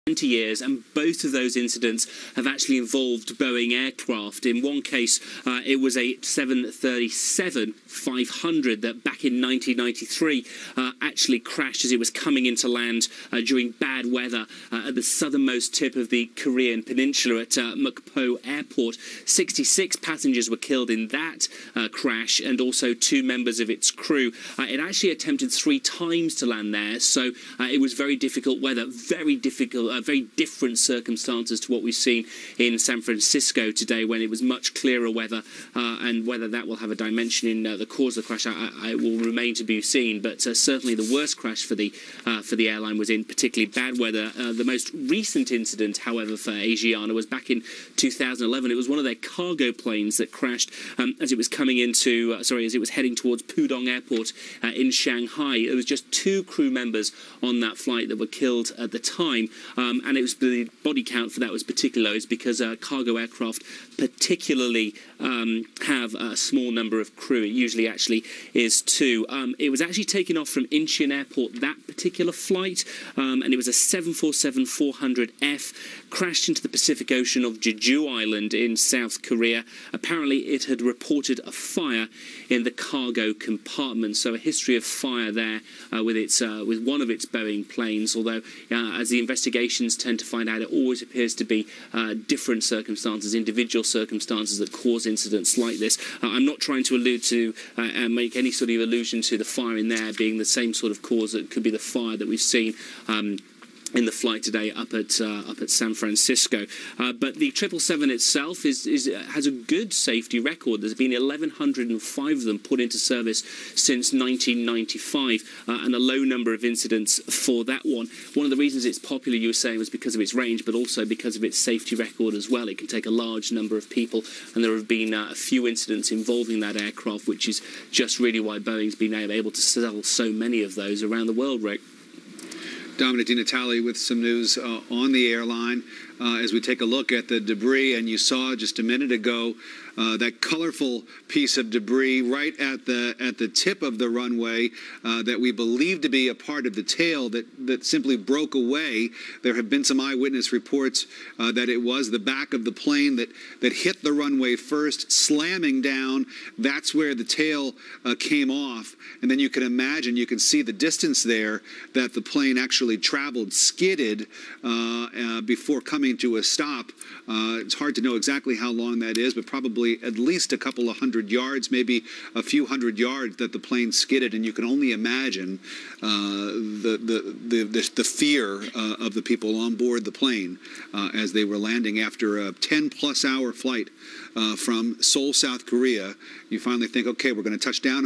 20 years, and both of those incidents have actually involved Boeing aircraft. In one case, it was a 737-500 that back in 1993 actually crashed as it was coming into land during bad weather at the southernmost tip of the Korean peninsula at Mukpo Airport. 66 passengers were killed in that crash, and also 2 members of its crew. It actually attempted 3 times to land there, so it was very difficult weather, very different circumstances to what we've seen in San Francisco today, when it was much clearer weather, and whether that will have a dimension in the cause of the crash, I will remain to be seen. But certainly the worst crash for the airline was in particularly bad weather. The most recent incident, however, for Asiana was back in 2011. It was one of their cargo planes that crashed as it was coming into, as it was heading towards Pudong Airport in Shanghai. There was just 2 crew members on that flight that were killed at the time, and it was the body count for that was particularly low, is because cargo aircraft particularly have a small number of crew. It usually actually is 2. It was actually taken off from Incheon Airport, that particular flight, and it was a 747-400F, crashed into the Pacific Ocean of Jeju Island in South Korea. Apparently it had reported a fire in the cargo compartment, so a history of fire there with one of its Boeing planes, although as the investigations tend to find out, it always appears to be different circumstances, individual circumstances that cause incidents like this. I'm not trying to allude to and make any sort of allusion to the fire in there being the same sort of cause that could be the fire that we've seen in the flight today up at San Francisco. But the 777 itself has a good safety record. There's been 1,105 of them put into service since 1995, and a low number of incidents for that one. One of the reasons it's popular, you were saying, was because of its range, but also because of its safety record as well. It can take a large number of people, and there have been a few incidents involving that aircraft, which is just really why Boeing's been able to sell so many of those around the world, Rick. Dominic DiNatale with some news on the airline as we take a look at the debris. And you saw just a minute ago that colorful piece of debris right at the tip of the runway that we believe to be a part of the tail that simply broke away. There have been some eyewitness reports that it was the back of the plane that hit the runway first, slamming down. That's where the tail came off. And then you can imagine, you can see the distance there that the plane actually traveled, skidded before coming to a stop. It's hard to know exactly how long that is, but probably at least a couple of hundred yards, maybe a few hundred yards that the plane skidded. And you can only imagine the fear of the people on board the plane as they were landing after a 10-plus hour flight from Seoul, South Korea. You finally think, okay, we're going to touch down.